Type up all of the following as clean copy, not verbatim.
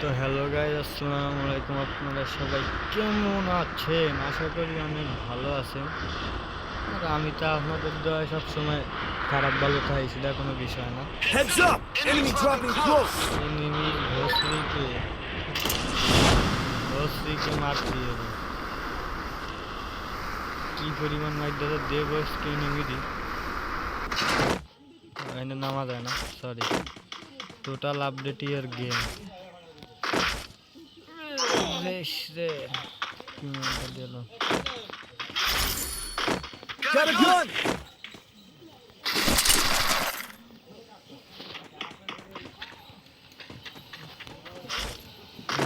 তো hello guys, আসসালামু আলাইকুম। আপনারা সবাই কেমন আছেন? আশা করি অনেক ভালো আছেন। আর আমি তো আপনাদের দয়ায় সবসময় খারাপ ভালো থাকি, সেটা কোনো বিষয় না। Heads up! Enemy dropping close! Enemy ভোসরিকে মারতে হবে। কি পরিমাণ মাইদাটা দেব আজকে এনিমি দি এনে নামা যায় না, সরি। টোটাল আপডেট ইয়ার গেম বেশ রে। কি মনটা দিল। Got a gun!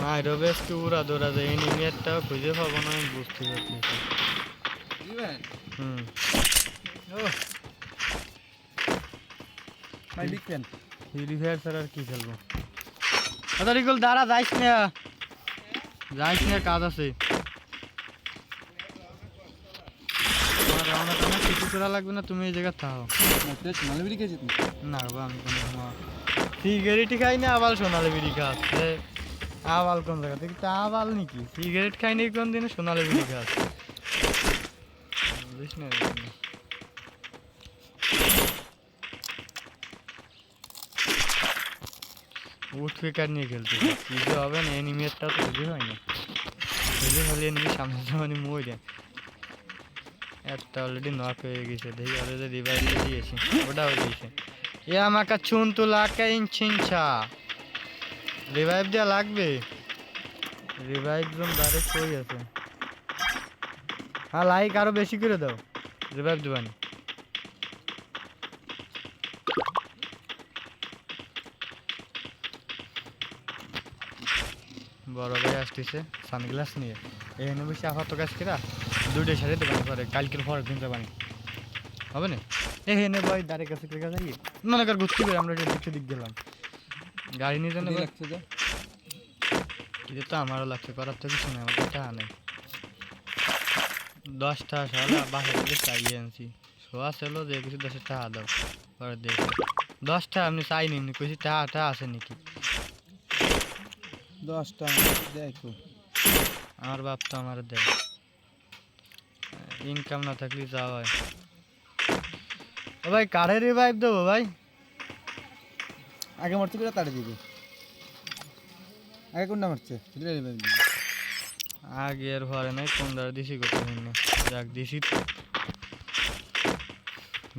মাইরো বেশ কি উড়া দৌড়া যায়, এনিমি একটাও খুঁজে পাবো না, আমি বুঝতে পারছি। হুম My big friend. Free fire ছাড়া আর কি খেলবো? রিগুল দাঁড়া, যাইস না, কাজ আছে। আমার রওনা টানা কিছু করা লাগবে না, তুমি এই জায়গায় থাও। না গো, আমি কোনো সিগারেট খাই না, আবার সোনালি বিড়ি খাচ্ছে। আবাল কোন জায়গা থেকে? তা আবাল নাকি? সিগারেট খাই নি কোন দিনে, সোনালি বিড়ি খাচ্ছে। বুঝিস না? উঠ ফিকার নিয়ে খেলতে কিছু হবে না, এনিমিয়ারটাও তো বুঝে হয় না। বুঝে হলে এনিমি সামনে সামনে মরে। একটা অলরেডি নক হয়ে গেছে, দেখি অলরেডি রিভাইভ দিয়েছি, ওটাও দিয়েছে। এ আমাকে চুন তো লাকা ইঞ্চিনছা রিভাইভ দেওয়া লাগবে। রিভাইভ জোন ডাইরেক্ট হয়ে গেছে। হ্যাঁ, লাইক আরো বেশি করে দাও, রিভাইভ দেবানি। বড় ভাই আসতেছে সানগ্লাস নিয়ে, এখানে বসে আপাতত কাজ কিরা দুইটার সাথে দোকান করে, কালকের পর দিন যাবানি হবে না। এখানে ভাই দাঁড়িয়ে কাছে যাই মনে কর ঘুরতে করে আমরা দিক গেলাম, গাড়ি নিয়ে জানে লাগছে যে এটা তো আমারও লাগছে, করার তো কিছু নেই, আমার তো টাকা নেই। 10টা সালা বাসা থেকে চাইয়ে আনছি, শোয়া ছিল যে কিছু 10 টাকা দাও, পরে দেখি 10টা আপনি চাইনি, এমনি কইছি টাকা আছে নাকি? 10টা দেখো, আমার বাপ তো আমার দেয়, ইনকাম না থাকলে যাওয়া হয়। ও ভাই, কারে রিভাইভ দেবো ভাই? আগে মারতে করে তাড়ে দিবে। আগে কোনটা মারছে? সেটা রিভাইভ দিবে। আগে আর ভরে নাই, কোনটা দিছি করতে হয়নি। যাক দিছি,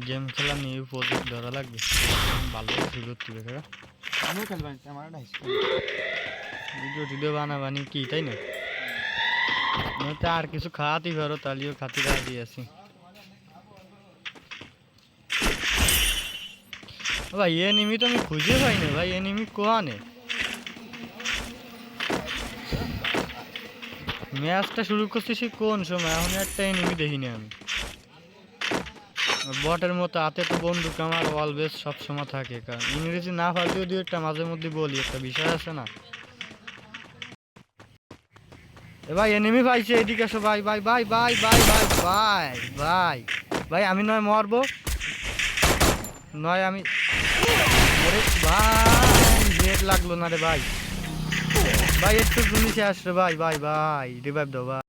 গেম খেলা নিয়ে প্রজেক্ট ধরা লাগবে, ভালো সুযোগ তুলে খেলা। আমিও খেলবো, আমার ডাইস ভিডিও বানাবানি কি, তাই না? নয়তো আর কিছু খাওয়াতেই পারো, তাহলেও খাতি রাজি আছি। ভাই এনিমি তো আমি খুঁজে পাই না ভাই, এনিমি কোয়ানে? ম্যাচটা শুরু করতেছি কোন সময়, এখন একটা এনিমি দেখিনি আমি। বটের মতো হাতে তো বন্দুক আমার অলওয়েজ সবসময় থাকে, কারণ ইংরেজি না পারলেও দু একটা মাঝে মধ্যে বলি, একটা বিষয় আছে না। এ ভাই এনিমি পাইছে, এদিকে আসো ভাই ভাই ভাই ভাই ভাই ভাই ভাই ভাই ভাই, আমি নয় মরবো, নয় আমি ভাই রেড লাগলো না রে ভাই। ভাই একটু নিচে আসরে ভাই ভাই ভাই, রিভাইভ দাও ভাই।